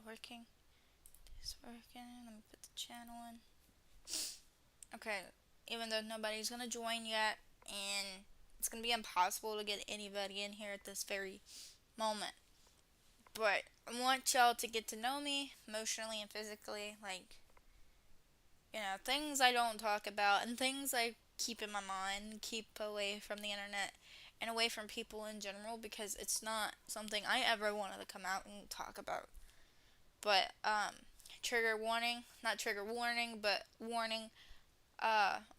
working? It's working. Let me put the channel in. Okay, even though nobody's gonna join yet, and it's gonna be impossible to get anybody in here at this very moment. But I want y'all to get to know me emotionally and physically, like, things I don't talk about and things I keep in my mind, keep away from the internet and away from people in general because it's not something I ever wanted to come out and talk about. But trigger warning, not trigger warning, but warning.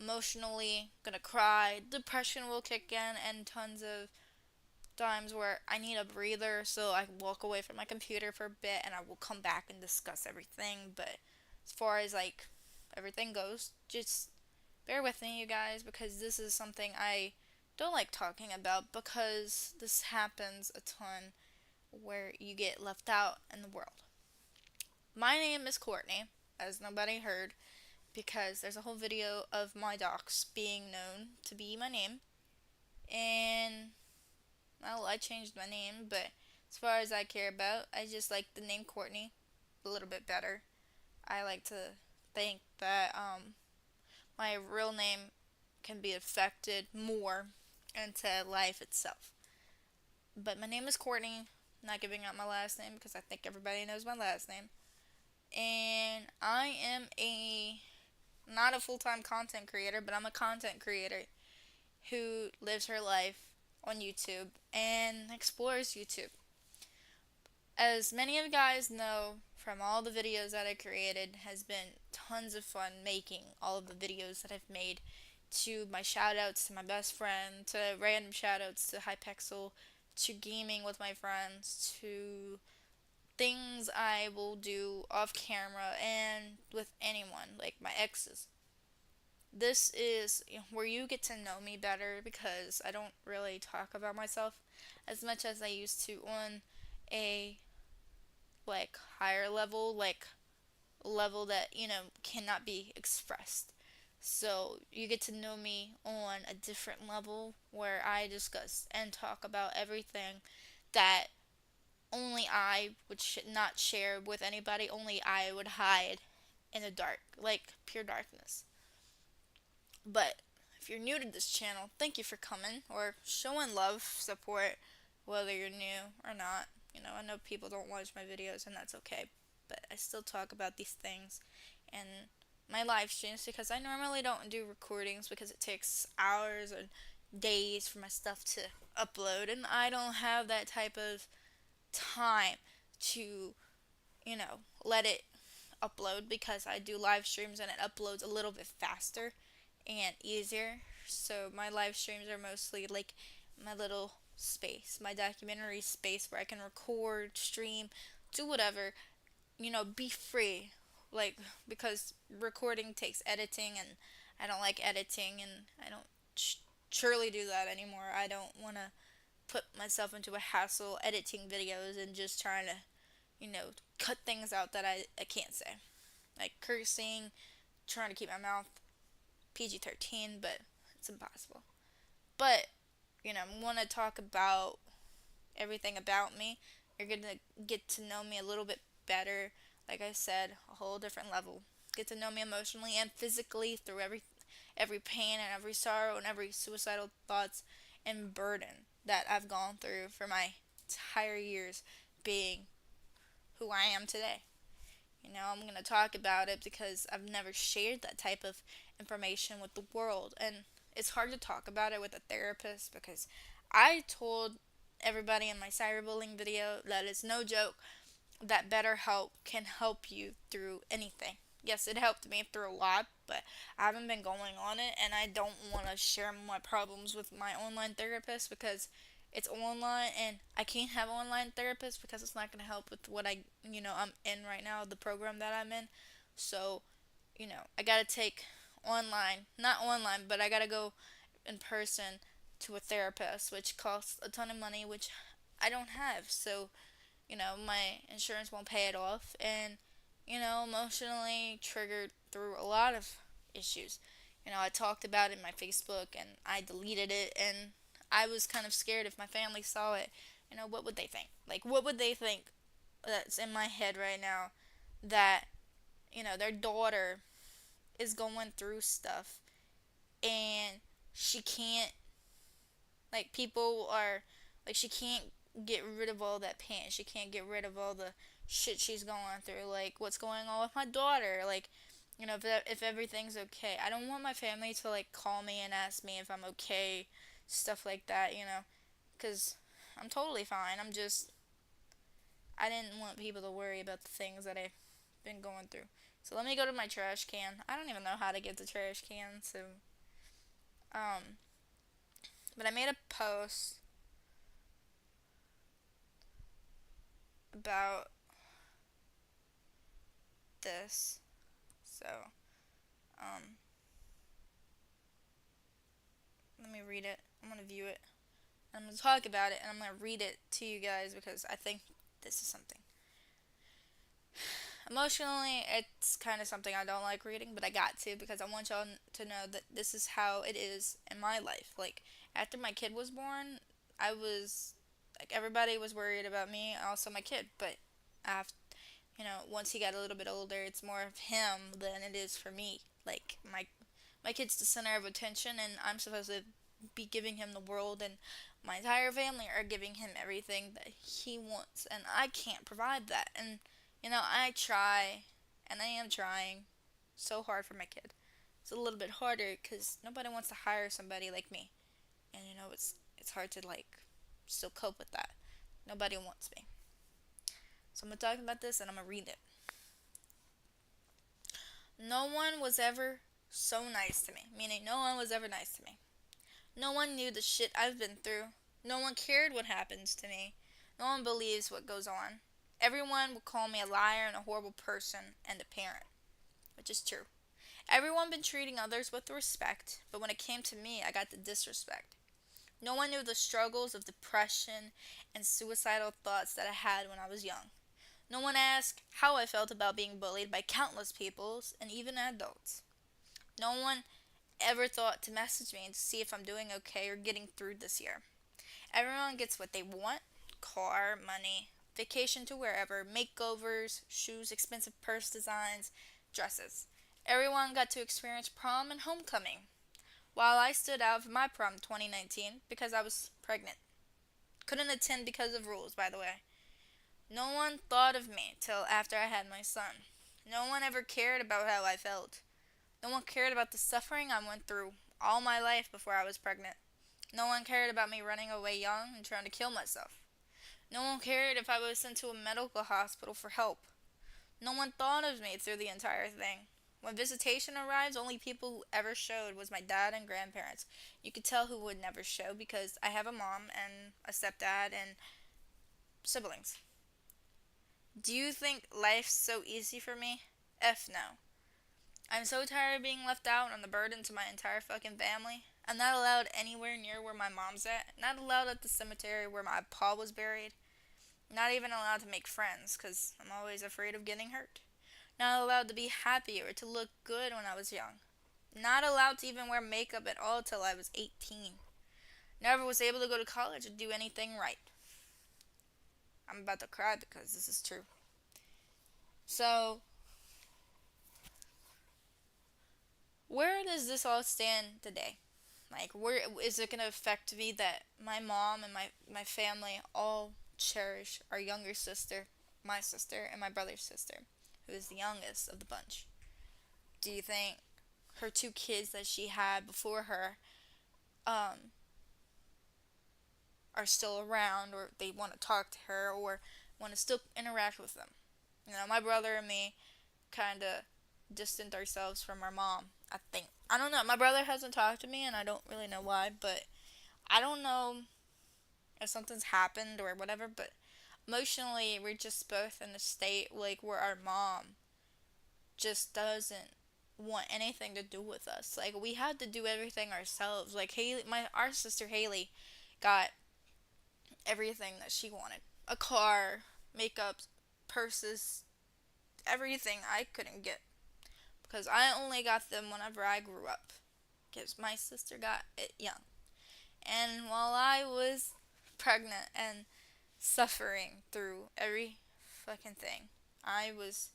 Emotionally gonna cry, depression will kick in, and tons of times where I need a breather, so I walk away from my computer for a bit and I will come back and discuss everything. But as far as like everything goes, just bear with me, you guys, because this is something I don't like talking about because this happens a ton where you get left out in the world. My name is Courtney, as nobody heard, because there's a whole video of my docs being known to be my name. And, well, I changed my name, but as far as I care about, I just like the name Courtney a little bit better. I like to think that my real name can be affected more into life itself. But my name is Courtney, not giving out my last name because I think everybody knows my last name. And I am a not a full-time content creator, but I'm a content creator who lives her life on YouTube and explores YouTube. As many of you guys know from all the videos that I created, has been tons of fun making all of the videos that I've made, to my shoutouts to my best friend, to random shoutouts to Hypixel, to gaming with my friends, to things I will do off camera and with anyone, like my exes. This is where you get to know me better because I don't really talk about myself as much as I used to on a like higher level, like level that, cannot be expressed. So you get to know me on a different level where I discuss and talk about everything that only I would not share with anybody, only I would hide in the dark, like pure darkness. But if you're new to this channel, thank you for coming or showing love, support, whether you're new or not. I know people don't watch my videos, and that's okay. But I still talk about these things and my live streams because I normally don't do recordings because it takes hours or days for my stuff to upload, and I don't have that type of time to, let it upload because I do live streams and it uploads a little bit faster and easier. So my live streams are mostly like my little space, my documentary space where I can record, stream, do whatever, be free. Like, because recording takes editing and I don't like editing and I don't surely do that anymore. I don't want to put myself into a hassle editing videos and just trying to, cut things out that I can't say. Like cursing, trying to keep my mouth PG-13, but it's impossible. But, I want to talk about everything about me. You're going to get to know me a little bit better. Like I said, a whole different level. Get to know me emotionally and physically through every pain and every sorrow and every suicidal thoughts and burden that I've gone through for my entire years being who I am today. I'm going to talk about it because I've never shared that type of information with the world. And it's hard to talk about it with a therapist because I told everybody in my cyberbullying video that it's no joke that BetterHelp can help you through anything. Yes, it helped me through a lot, but I haven't been going on it, and I don't want to share my problems with my online therapist because it's online, and I can't have online therapist because it's not going to help with what I'm in right now, the program that I'm in. So, I got to take not online, but I got to go in person to a therapist, which costs a ton of money, which I don't have. So, my insurance won't pay it off, and, emotionally triggered through a lot of issues. I talked about it in my Facebook and I deleted it, and I was kind of scared if my family saw it. What would they think? Like, what would they think that's in my head right now that, their daughter is going through stuff and she can't, like, people are, like, she can't get rid of all that pain. She can't get rid of all the shit she's going through. Like, what's going on with my daughter? Like, if everything's okay. I don't want my family to, like, call me and ask me if I'm okay, stuff like that. Because I'm totally fine. I didn't want people to worry about the things that I've been going through. So let me go to my trash can. I don't even know how to get the trash can, so, um, but I made a post about this. So, um, let me read it. I'm gonna view it. I'm gonna talk about it, and I'm gonna read it to you guys because I think this is something. Emotionally, it's kind of something I don't like reading, but I got to because I want y'all to know that this is how it is in my life. Like, after my kid was born, I was, like, everybody was worried about me, and also my kid, but after, once he got a little bit older, it's more of him than it is for me. Like, my kid's the center of attention, and I'm supposed to be giving him the world, and my entire family are giving him everything that he wants, and I can't provide that. And I try, and I am trying so hard for my kid. It's a little bit harder because nobody wants to hire somebody like me, and it's hard to, like, still cope with that. Nobody wants me. So I'm gonna talk about this, and I'm gonna read it. No one was ever so nice to me, meaning no one was ever nice to me. No one knew the shit I've been through. No one cared what happens to me. No one believes what goes on. Everyone would call me a liar and a horrible person and a parent, which is true. Everyone been treating others with respect, but when it came to me, I got the disrespect. No one knew the struggles of depression and suicidal thoughts that I had when I was young. No one asked how I felt about being bullied by countless people and even adults. No one ever thought to message me and to see if I'm doing okay or getting through this year. Everyone gets what they want: car, money, vacation to wherever, makeovers, shoes, expensive purse designs, dresses. Everyone got to experience prom and homecoming, while I stood out for my prom 2019 because I was pregnant. Couldn't attend because of rules, by the way. No one thought of me till after I had my son. No one ever cared about how I felt. No one cared about the suffering I went through all my life before I was pregnant. No one cared about me running away young and trying to kill myself. No one cared if I was sent to a medical hospital for help. No one thought of me through the entire thing. When visitation arrived, only people who ever showed was my dad and grandparents. You could tell who would never show because I have a mom and a stepdad and siblings. Do you think life's so easy for me? F no. I'm so tired of being left out and the burden to my entire fucking family. I'm not allowed anywhere near where my mom's at. Not allowed at the cemetery where my pa was buried. Not even allowed to make friends because I'm always afraid of getting hurt. Not allowed to be happy or to look good when I was young. Not allowed to even wear makeup at all till I was 18. Never was able to go to college or do anything right. I'm about to cry because this is true. So, where does this all stand today? Like, where is it going to affect me that my mom and my family all cherish our younger sister, my sister, and my brother's sister, who is the youngest of the bunch? Do you think her two kids that she had before her um, are still around, or they want to talk to her, or want to still interact with them? My brother and me kind of distant ourselves from our mom, I think. I don't know. My brother hasn't talked to me, and I don't really know why, but I don't know if something's happened or whatever, but emotionally, we're just both in a state, like, where our mom just doesn't want anything to do with us. Like, we had to do everything ourselves. Like, our sister Haley got everything that she wanted: a car, makeup, purses, everything I couldn't get because I only got them whenever I grew up. Because my sister got it young. And while I was pregnant and suffering through every fucking thing. I was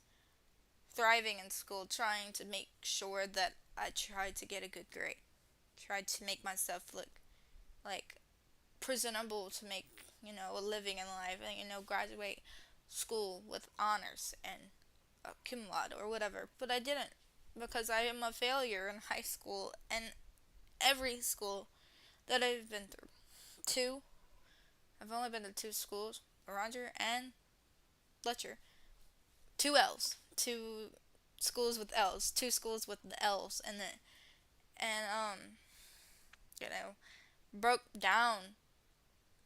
thriving in school, trying to make sure that I tried to get a good grade, tried to make myself look like presentable to make, a living in life and, graduate school with honors and a cum laude or whatever. But I didn't because I am a failure in high school and every school that I've been through. Two, I've only been to two schools, Roger and Fletcher. Two L's. Two schools with L's. Two schools with the L's and you know, broke down.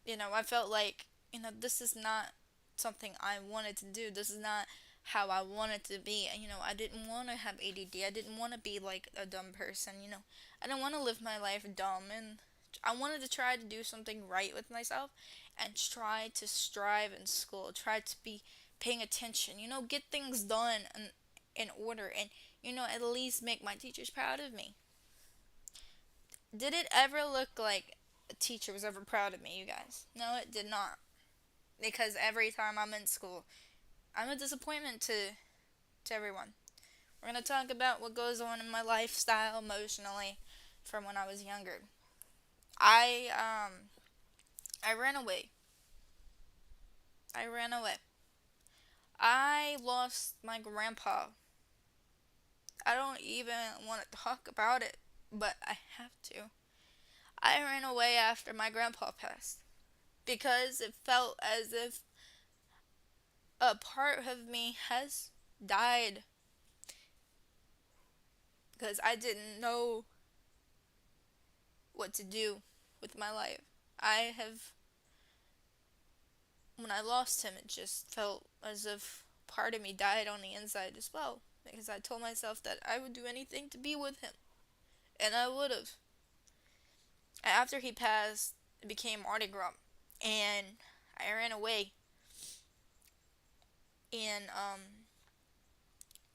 I felt like, this is not something I wanted to do. This is not how I wanted to be. And, I didn't want to have ADD. I didn't want to be like a dumb person. I didn't want to live my life dumb. And I wanted to try to do something right with myself and try to strive in school. Try to be paying attention. Get things done in order. And, at least make my teachers proud of me. Did it ever look like a teacher was ever proud of me, you guys? No, it did not. Because every time I'm in school, I'm a disappointment to everyone. We're going to talk about what goes on in my lifestyle emotionally from when I was younger. I ran away. I ran away. I lost my grandpa. I don't even want to talk about it, but I have to. I ran away after my grandpa passed because it felt as if a part of me has died because I didn't know what to do with my life. I have, when I lost him, it just felt as if part of me died on the inside as well because I told myself that I would do anything to be with him, and I would have. After he passed, it became Mardi Gras, and I ran away, and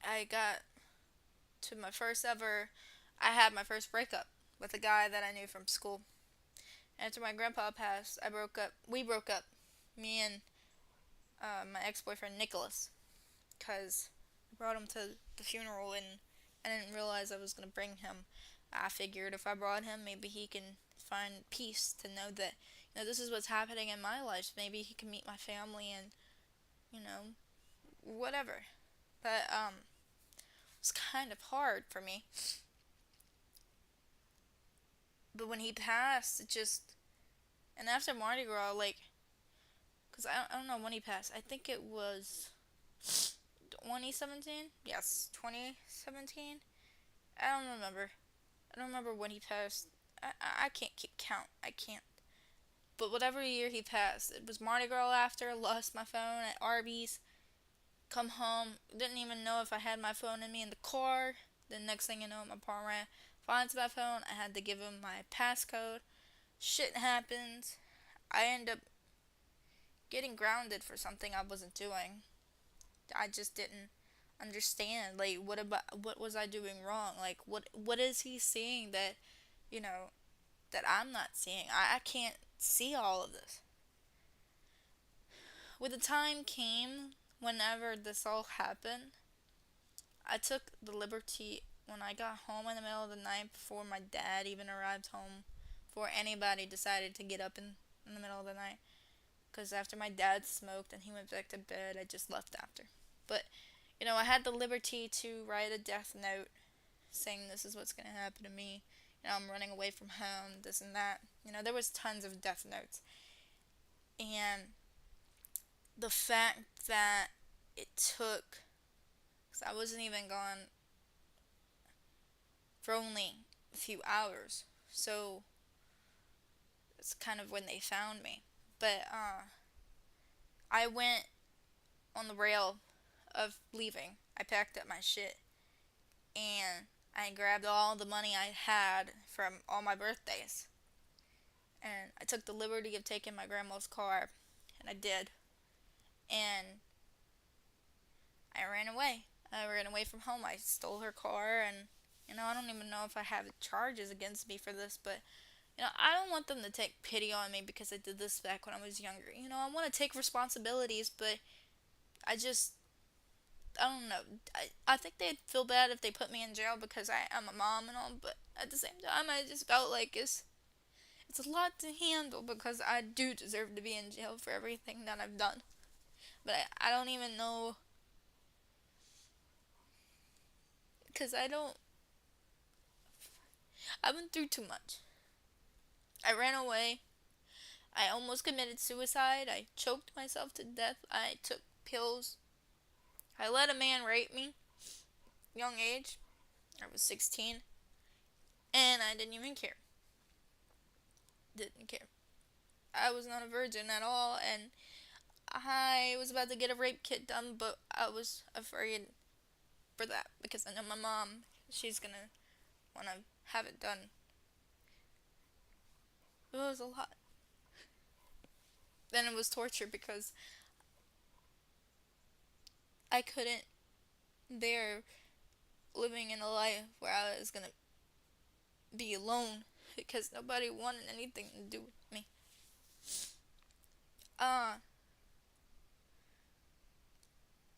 I got to my first ever. I had my first breakup with a guy that I knew from school. After my grandpa passed, I broke up. We broke up, me and my ex-boyfriend Nicholas, because I brought him to the funeral and I didn't realize I was gonna bring him. I figured if I brought him, maybe he can find peace to know that this is what's happening in my life. Maybe he can meet my family and you know whatever. But it's kind of hard for me. But when he passed, it just and after Mardi Gras, like, cause I don't know when he passed. I think it was 2017. Yes, 2017. I don't remember. I don't remember when he passed. I can't keep count. I can't. But whatever year he passed, it was Mardi Gras after. Lost my phone at Arby's. Come home. Didn't even know if I had my phone in me in the car. The next thing you know, my parent finds my phone. I had to give him my passcode. Shit happens. I end up getting grounded for something I wasn't doing. I just didn't understand. Like, what was I doing wrong? Like, what is he seeing that, you know, that I'm not seeing? I can't see all of this. When the time came, whenever this all happened, I took the liberty when I got home in the middle of the night before my dad even arrived home, before anybody decided to get up in the middle of the night. Because after my dad smoked and he went back to bed, I just left after. But, I had the liberty to write a death note saying this is what's going to happen to me. I'm running away from home, this and that. There was tons of death notes. And the fact that it took, because I wasn't even gone for only a few hours. So, it's kind of when they found me. But, I went on the rail of leaving. I packed up my shit and I grabbed all the money I had from all my birthdays. And I took the liberty of taking my grandma's car, and I did. And I ran away. I ran away from home. I stole her car, and I don't even know if I have charges against me for this, but I don't want them to take pity on me because I did this back when I was younger. I want to take responsibilities, but I just, I don't know. I think they'd feel bad if they put me in jail because I am a mom and all, but at the same time, I just felt like it's a lot to handle because I do deserve to be in jail for everything that I've done. But I don't even know because I don't. I went through too much. I ran away. I almost committed suicide. I choked myself to death. I took pills. I let a man rape me, young age. I was 16, and I didn't even care. Didn't care. I was not a virgin at all, and I was about to get a rape kit done, but I was afraid for that because I know my mom, she's gonna wanna have it done. It was a lot. Then it was torture because I couldn't bear living in a life where I was gonna be alone because nobody wanted anything to do with me. Uh,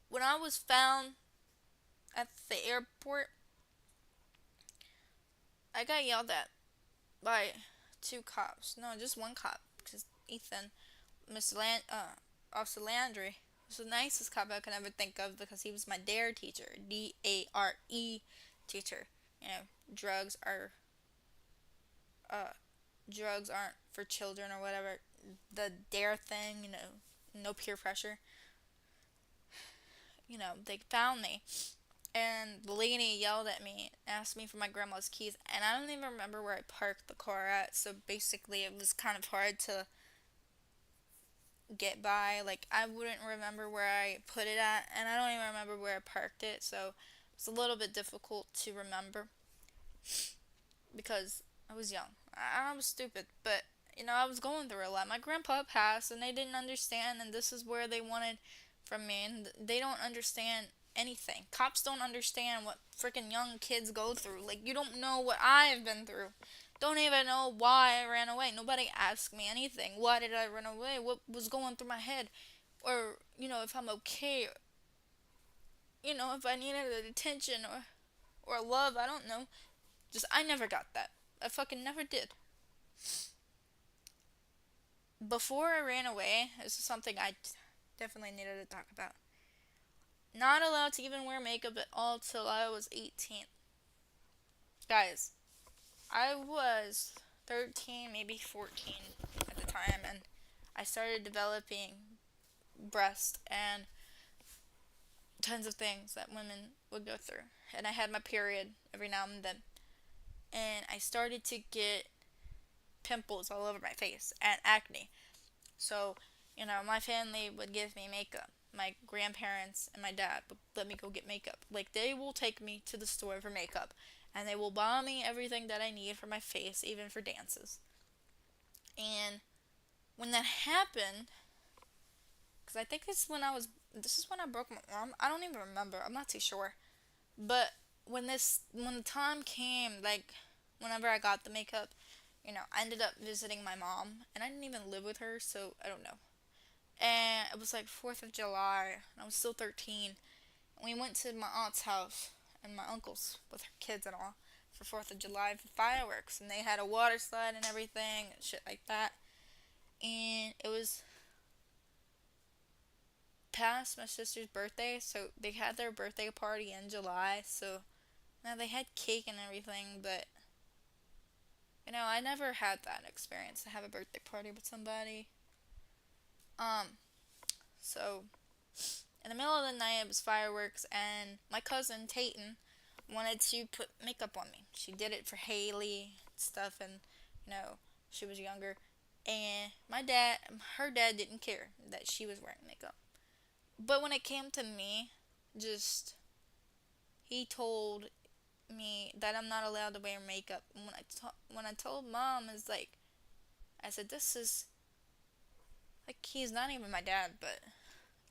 when I was found at the airport, I got yelled at by two cops. No, just one cop because Ethan, Officer Landry, was the nicest cop I could ever think of because he was my DARE teacher, DARE teacher. You know, drugs are uh, drugs aren't for children or whatever. The DARE thing, no peer pressure. They found me, and the lady yelled at me, asked me for my grandma's keys, and I don't even remember where I parked the car at. So basically, it was kind of hard to get by. Like I wouldn't remember where I put it at, and I don't even remember where I parked it. So it's a little bit difficult to remember because I was young. I was stupid, but I was going through a lot. My grandpa passed, and they didn't understand, and this is where they wanted from me, and they don't understand anything. Cops don't understand what freaking young kids go through. Like, you don't know what I've been through. Don't even know why I ran away. Nobody asked me anything. Why did I run away? What was going through my head? Or, if I'm okay. If I needed attention or love. I don't know. Just, I never got that. I fucking never did. Before I ran away, this is something I definitely needed to talk about. Not allowed to even wear makeup at all till I was 18. Guys, I was 13, maybe 14 at the time, and I started developing breast and tons of things that women would go through. And I had my period every now and then. And I started to get pimples all over my face and acne. So, my family would give me makeup. My grandparents and my dad would let me go get makeup. Like, they will take me to the store for makeup. And they will buy me everything that I need for my face, even for dances. And when that happened, because I think this is when I broke my arm. I don't even remember. I'm not too sure. But when the time came, like, whenever I got the makeup, I ended up visiting my mom, and I didn't even live with her, so I don't know. And it was like 4th of July, and I was still 13. And we went to my aunt's house and my uncle's with her kids and all for 4th of July for fireworks, and they had a water slide and everything, and shit like that. And it was past my sister's birthday, so they had their birthday party in July, so now they had cake and everything, but I never had that experience to have a birthday party with somebody. So in the middle of the night, it was fireworks, and my cousin Tayton wanted to put makeup on me. She did it for Haley and stuff, and she was younger, and her dad didn't care that she was wearing makeup. But when it came to me, just he told me that I'm not allowed to wear makeup. And when I told mom, it's like I said, this is like he's not even my dad, but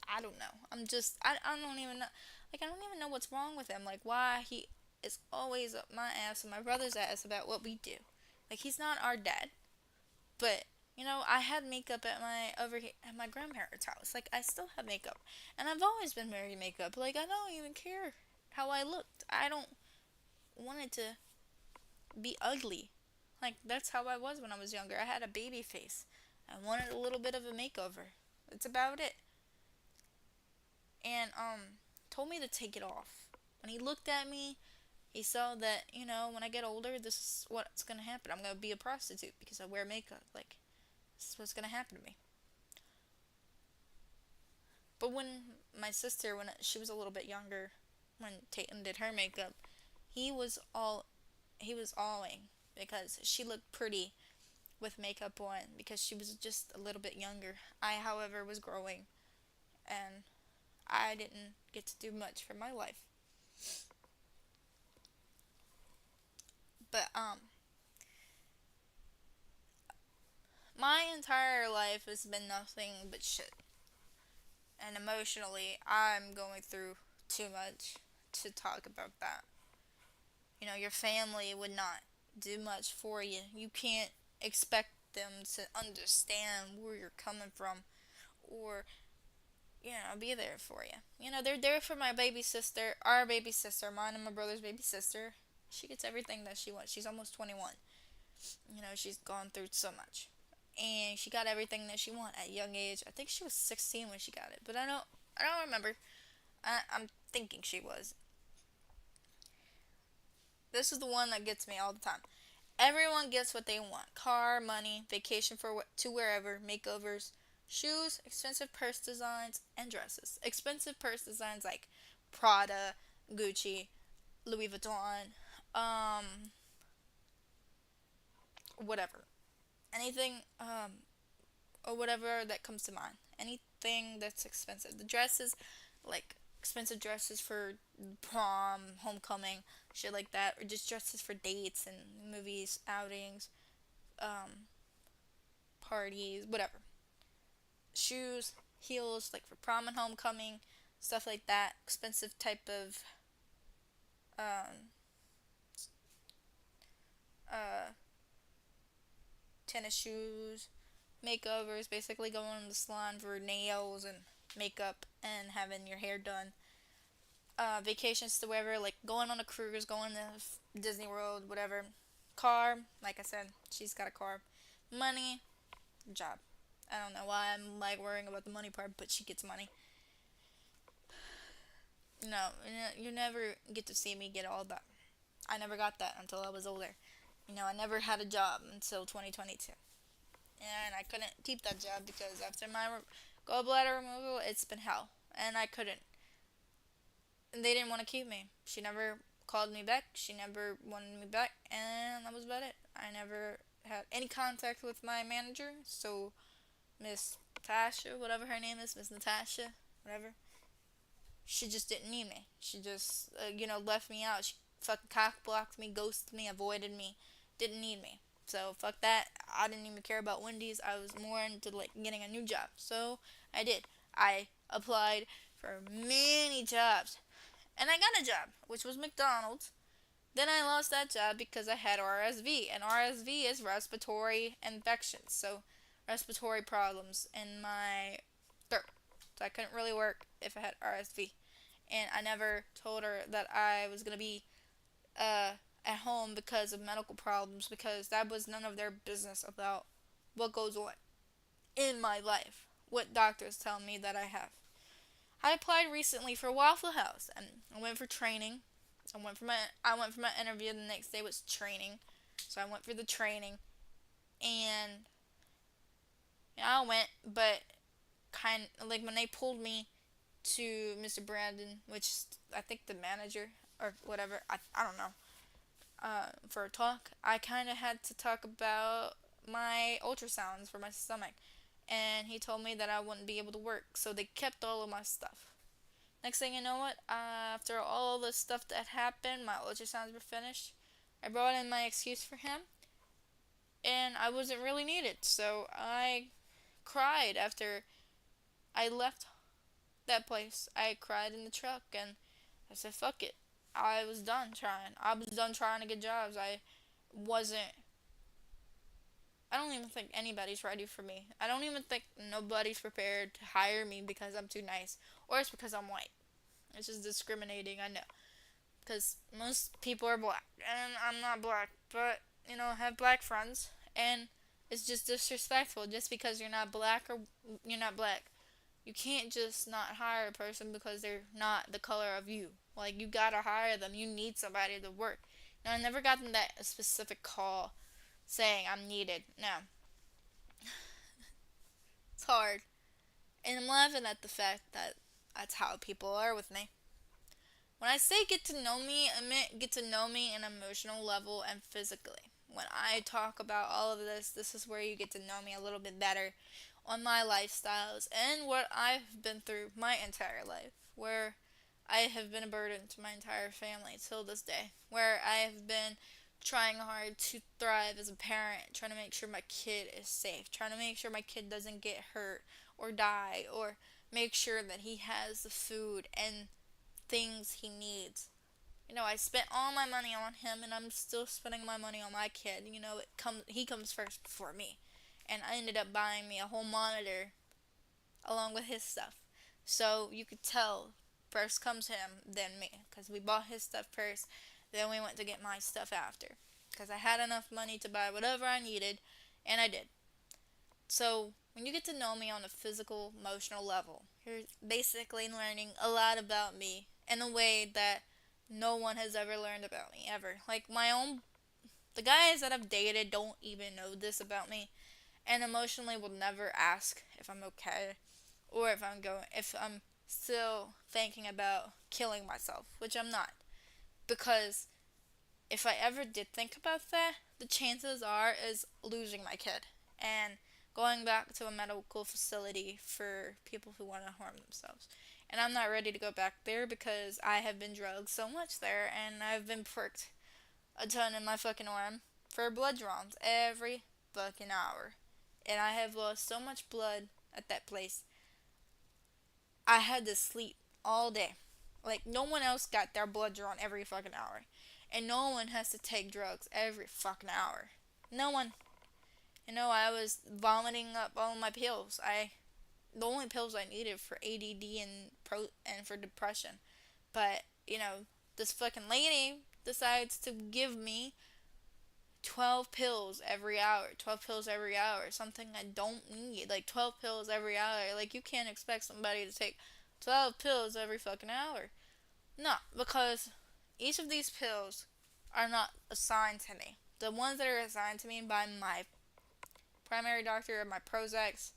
I don't know. I don't even know. Like, I don't even know what's wrong with him. Like, why he is always up my ass and my brother's ass about what we do. Like, he's not our dad, but I had makeup at my grandparents' house. Like I still have makeup, and I've always been wearing makeup. Like I don't even care how I looked. I don't want it to be ugly. Like that's how I was when I was younger. I had a baby face. I wanted a little bit of a makeover. That's about it. And told me to take it off. When he looked at me, he saw that, when I get older, this is what's gonna happen. I'm gonna be a prostitute because I wear makeup. Like, this is what's gonna happen to me. But when she was a little bit younger, when Tatum did her makeup, he was all he was awing because she looked pretty with makeup on because she was just a little bit younger. I, however, was growing and I didn't get to do much for my life. But my entire life has been nothing but shit. And emotionally, I'm going through too much to talk about that. Your family would not do much for you. You can't expect them to understand where you're coming from or, be there for you. They're there for my baby sister, our baby sister, mine and my brother's baby sister. She gets everything that she wants. She's almost 21. She's gone through so much. And she got everything that she wanted at a young age. I think she was 16 when she got it, but I don't remember. I'm thinking she was. This is the one that gets me all the time. Everyone gets what they want: car, money, vacation to wherever, makeovers, shoes, expensive purse designs, and dresses. Expensive purse designs like Prada, Gucci, Louis Vuitton, um, whatever. Anything, or whatever that comes to mind. Anything that's expensive. The dresses, like expensive dresses for prom, homecoming, shit like that, or just dresses for dates and movies, outings, um, parties, whatever. Shoes, heels, like for prom and homecoming, stuff like that. Expensive type of um, uh, tennis shoes, makeovers, basically going to the salon for nails and makeup and having your hair done. Vacations to wherever, like going on a cruise, going to Disney World, whatever. Car, like I said, she's got a car. Money, job. I don't know why I'm like worrying about the money part, but she gets money. No, you never get to see me get all that. I never got that until I was older. I never had a job until 2022. And I couldn't keep that job because after my gallbladder removal, it's been hell. And I couldn't. And they didn't want to keep me. She never called me back. She never wanted me back. And that was about it. I never had any contact with my manager. So, Miss Tasha, whatever her name is, Miss Natasha, whatever, she just didn't need me. She just, left me out. She fucking cock blocked me, ghosted me, avoided me, didn't need me. So fuck that. I didn't even care about Wendy's. I was more into like getting a new job. So I did. I applied for many jobs, and I got a job, which was McDonald's. Then I lost that job because I had RSV, and RSV is respiratory infections, so respiratory problems in my throat. So I couldn't really work if I had RSV. And I never told her that I was gonna be uh, at home because of medical problems because that was none of their business about what goes on in my life, what doctors tell me that I have. I applied recently for Waffle House and I went for training. I went for my interview. The next day was training, so I went for the training, and I went, but kind of like when they pulled me to Mr. Brandon, which is, I think the manager or whatever. I don't know. For a talk, I kind of had to talk about my ultrasounds for my stomach, and he told me that I wouldn't be able to work, so they kept all of my stuff. Next thing you know, what? After all the stuff that happened, my ultrasounds were finished. I brought in my excuse for him, and I wasn't really needed, so I cried after I left that place. I cried in the truck, and I said, "Fuck it." I was done trying. I was done trying to get jobs. I wasn't I don't even think anybody's ready for me. I don't even think nobody's prepared to hire me because I'm too nice, or it's because I'm white. It's just discriminating, I know. Because most people are black, and I'm not black, but, I have black friends, and it's just disrespectful just because you're not black or you're not black. You can't just not hire a person because they're not the color of you. Like, you gotta hire them. You need somebody to work. Now, I never gotten that specific call saying I'm needed. No, it's hard. And I'm laughing at the fact that that's how people are with me. When I say get to know me, I meant get to know me in emotional level and physically. When I talk about all of this, this is where you get to know me a little bit better on my lifestyles and what I've been through my entire life, where I have been a burden to my entire family till this day, where I have been trying hard to thrive as a parent, trying to make sure my kid is safe, trying to make sure my kid doesn't get hurt or die, or make sure that he has the food and things he needs. I spent all my money on him, and I'm still spending my money on my kid. He comes first before me, and I ended up buying me a whole monitor along with his stuff. So you could tell first comes him, then me, because we bought his stuff first, then we went to get my stuff after, because I had enough money to buy whatever I needed, and I did. So when you get to know me on a physical, emotional level, you're basically learning a lot about me in a way that no one has ever learned about me ever. Like the guys that I've dated don't even know this about me, and emotionally will never ask if I'm okay or if I'm still thinking about killing myself, which I'm not, because if I ever did think about that, the chances are is losing my kid and going back to a medical facility for people who want to harm themselves. And I'm not ready to go back there because I have been drugged so much there, and I've been pricked a ton in my fucking arm for blood draws every fucking hour. And I have lost so much blood at that place. I had to sleep all day. Like, no one else got their blood drawn every fucking hour. And no one has to take drugs every fucking hour. No one. I was vomiting up all my pills. The only pills I needed for ADD and for depression. But, this fucking lady decides to give me 12 pills every hour. 12 pills every hour. Something I don't need. Like, 12 pills every hour. Like, you can't expect somebody to take 12 pills every fucking hour. No, because each of these pills are not assigned to me. The ones that are assigned to me by my primary doctor are my Prozacs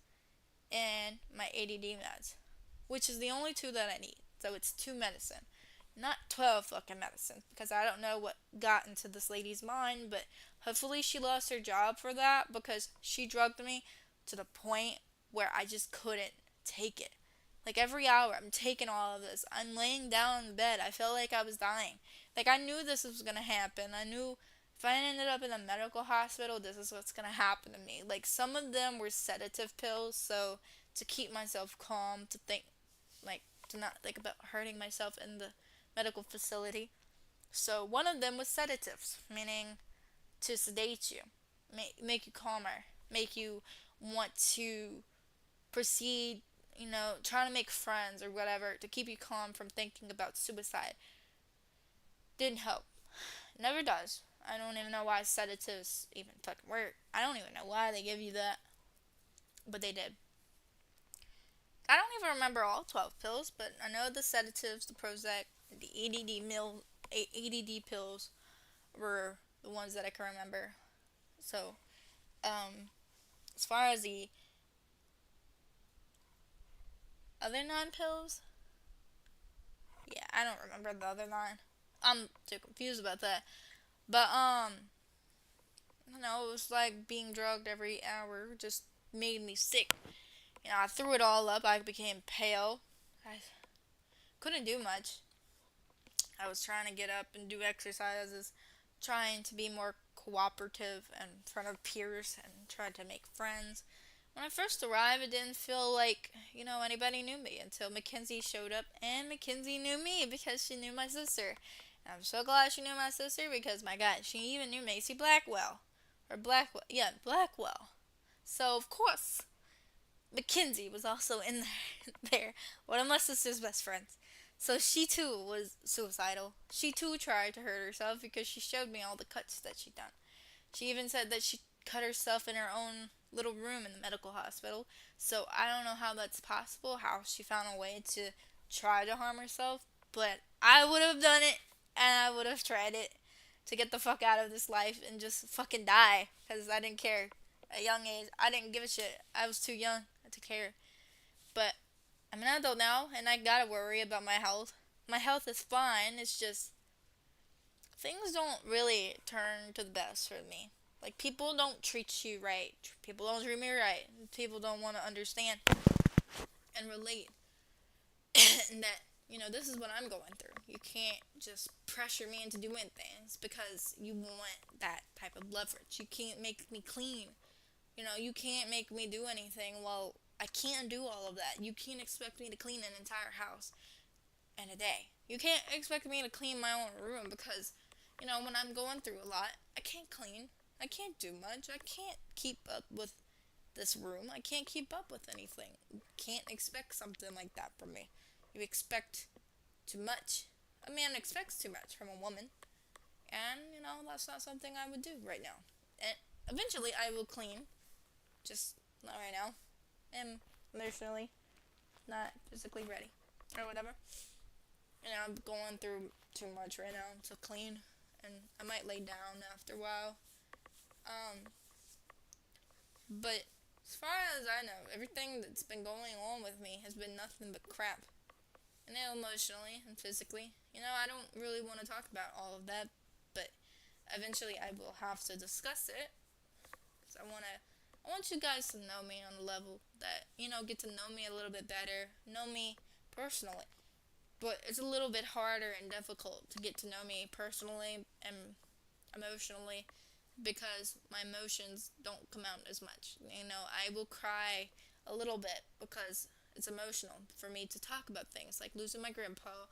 and my ADD meds, which is the only two that I need. So it's two medicine, not 12 fucking medicines, because I don't know what got into this lady's mind, but hopefully she lost her job for that, because she drugged me to the point where I just couldn't take it. Like, every hour I'm taking all of this. I'm laying down in bed. I felt like I was dying. Like, I knew this was gonna happen. I knew if I ended up in a medical hospital, this is what's gonna happen to me. Like, some of them were sedative pills, so to keep myself calm, to not think about hurting myself in the medical facility. So one of them was sedatives, meaning to sedate you, make you calmer, make you want to proceed, trying to make friends or whatever to keep you calm from thinking about suicide. Didn't help. Never does. I don't even know why sedatives even fucking work. I don't even know why they give you that. But they did. I don't even remember all 12 pills, but I know the sedatives, the Prozac, the ADD pills were the ones that I can remember. So, as far as the other 9 pills, yeah, I don't remember the other 9. I'm too confused about that. But, it was like being drugged every hour just made me sick. I threw it all up. I became pale. I couldn't do much. I was trying to get up and do exercises, trying to be more cooperative in front of peers and trying to make friends. When I first arrived, it didn't feel like, anybody knew me until Mackenzie showed up, and Mackenzie knew me because she knew my sister. And I'm so glad she knew my sister because, my God, she even knew Macy Blackwell. or Blackwell. Yeah, Blackwell. So of course, Mackenzie was also in there, one of my sister's best friends. So she too was suicidal. She too tried to hurt herself because she showed me all the cuts that she'd done. She even said that she cut herself in her own little room in the medical hospital. So I don't know how that's possible, how she found a way to try to harm herself, but I would have done it and I would have tried it to get the fuck out of this life and just fucking die because I didn't care. At a young age, I didn't give a shit. I was too young to care. But I'm an adult now and I gotta worry about my health. My health is fine, it's just things don't really turn to the best for me. Like, people don't treat you right. People don't treat me right. People don't want to understand and relate. And that, this is what I'm going through. You can't just pressure me into doing things because you want that type of leverage. You can't make me clean. You can't make me do anything. Well, I can't do all of that. You can't expect me to clean an entire house in a day. You can't expect me to clean my own room because, when I'm going through a lot, I can't clean. I can't do much. I can't keep up with this room. I can't keep up with anything. You can't expect something like that from me. You expect too much. A man expects too much from a woman. And, that's not something I would do right now. And eventually I will clean. Just not right now. I'm emotionally not physically ready. Or whatever. I'm going through too much right now to clean. And I might lay down after a while. But as far as I know, everything that's been going on with me has been nothing but crap. And emotionally and physically. I don't really want to talk about all of that, but eventually I will have to discuss it. Because I want you guys to know me on a level that, get to know me a little bit better, know me personally. But it's a little bit harder and difficult to get to know me personally and emotionally because my emotions don't come out as much. I will cry a little bit because it's emotional for me to talk about things like losing my grandpa,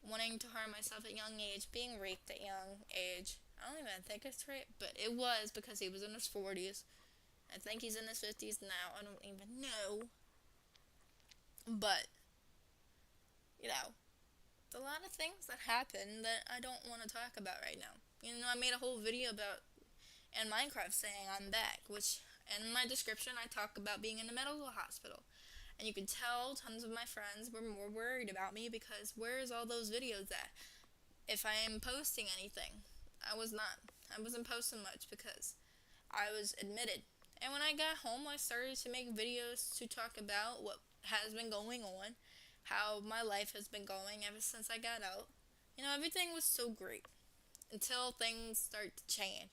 wanting to harm myself at a young age, being raped at a young age. I don't even think it's rape, but it was because he was in his 40s. I think he's in his 50s now. I don't even know. But, you know, a lot of things that happen that I don't want to talk about right now. I made a whole video about in Minecraft saying I'm back, which in my description I talk about being in a medical hospital. And you can tell tons of my friends were more worried about me because where's all those videos at? If I am posting anything, I was not. I wasn't posting much because I was admitted. And when I got home, I started to make videos to talk about what has been going on, how my life has been going ever since I got out. Everything was so great until things start to change,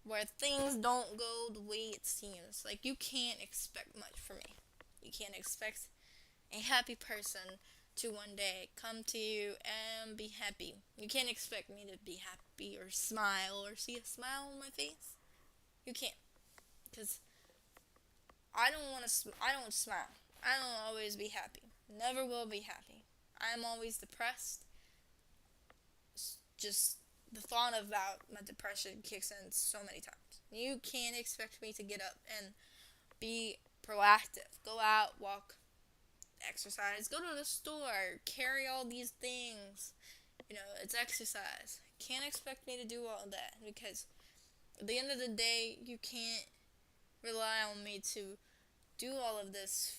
where things don't go the way it seems. Like, you can't expect much from me. You can't expect a happy person to one day come to you and be happy. You can't expect me to be happy or smile or see a smile on my face. You can't, because I don't want to. I don't smile. I don't always be happy. Never will be happy. I'm always depressed. Just the thought about my depression kicks in so many times. You can't expect me to get up and be proactive. Go out, walk, exercise, go to the store, carry all these things. It's exercise. Can't expect me to do all that because at the end of the day, you can't rely on me to do all of this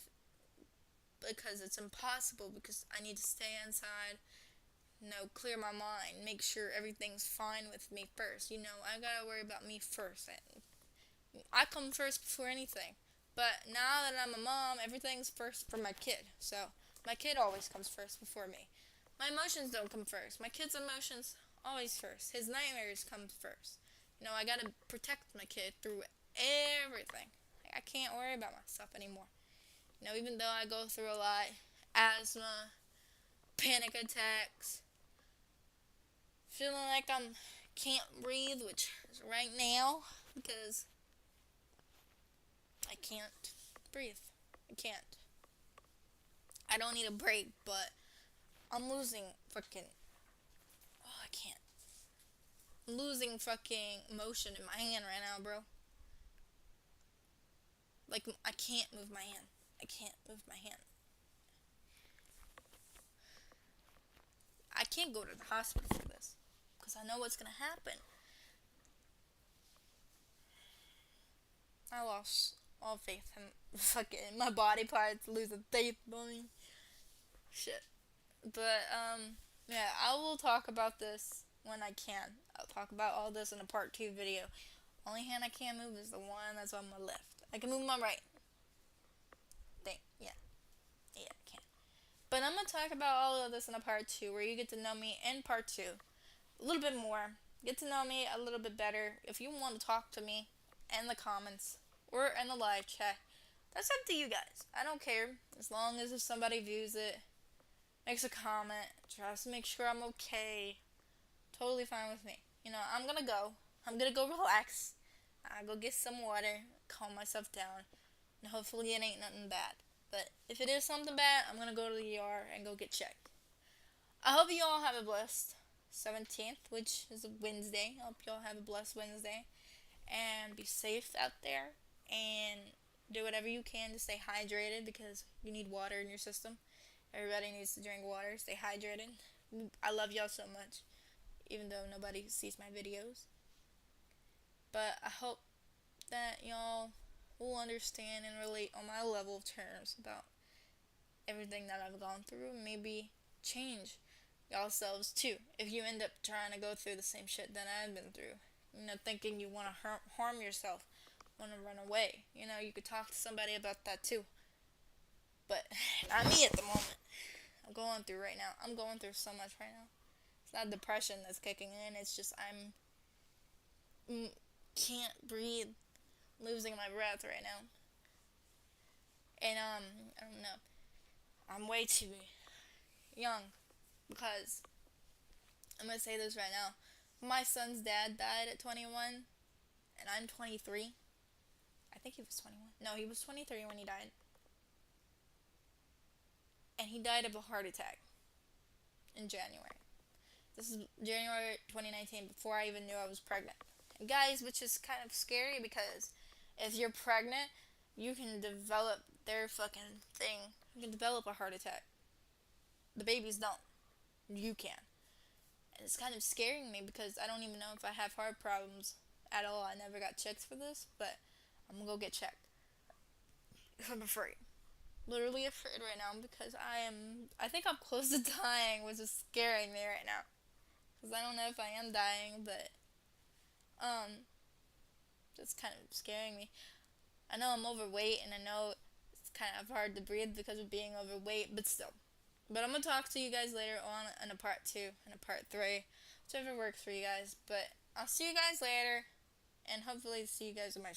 because it's impossible because I need to stay inside, clear my mind, make sure everything's fine with me first. I gotta worry about me first. I come first before anything. But now that I'm a mom, everything's first for my kid. So my kid always comes first before me. My emotions don't come first. My kid's emotions always first. His nightmares come first. I gotta protect my kid through everything. I can't worry about myself anymore. Even though I go through a lot, asthma, panic attacks, feeling like I can't breathe, which is right now because I can't breathe. I can't. I don't need a break, but I'm losing fucking. Oh, I can't. I'm losing fucking motion in my hand right now, bro. Like, I can't move my hand. I can't move my hand. I can't go to the hospital for this because I know what's gonna happen. I lost all faith in fucking my body parts, losing faith in me. Shit. But yeah, I will talk about this when I can. I'll talk about all this in a part 2 video. Only hand I can't move is the one that's on my left. I can move my right. Think, yeah, yeah, I can. But I'm gonna talk about all of this in a part 2, where you get to know me in part 2 a little bit more. Get to know me a little bit better. If you want to talk to me in the comments or in the live chat, that's up to you guys. I don't care. As long as if somebody views it, makes a comment, tries to make sure I'm okay, totally fine with me. You know, I'm gonna go. I'm gonna go relax. I go get some water, calm myself down, and hopefully it ain't nothing bad. But if it is something bad, I'm gonna go to the ER and go get checked. I hope you all have a blessed 17th, which is a Wednesday. I hope you all have a blessed Wednesday. And be safe out there. And do whatever you can to stay hydrated because you need water in your system. Everybody needs to drink water, stay hydrated. I love y'all so much, even though nobody sees my videos. But I hope that y'all will understand and relate on my level of terms about everything that I've gone through. Maybe change y'all selves too. If you end up trying to go through the same shit that I've been through, you know, thinking you want to harm yourself, want to run away, you know, you could talk to somebody about that too. But not me at the moment. I'm going through right now. I'm going through so much right now. It's not depression that's kicking in. It's just can't breathe, losing my breath right now. And I don't know. I'm way too young because I'm gonna say this right now. My son's dad died at 21, and I'm 23. I think he was 21. No, he was 23 when he died. And he died of a heart attack in January. This is January 2019, before I even knew I was pregnant. And guys, which is kind of scary because if you're pregnant, you can develop their fucking thing. You can develop a heart attack. The babies don't. You can. And it's kind of scaring me because I don't even know if I have heart problems at all. I never got checked for this, but I'm gonna go get checked. I'm afraid. Literally afraid right now because I think I'm close to dying, which is scaring me right now. Because I don't know if I am dying, but, it's kind of scaring me. I know I'm overweight, and I know it's kind of hard to breathe because of being overweight, but still. But I'm going to talk to you guys later on in a part 2 and a part 3, whichever works for you guys. But I'll see you guys later, and hopefully see you guys in my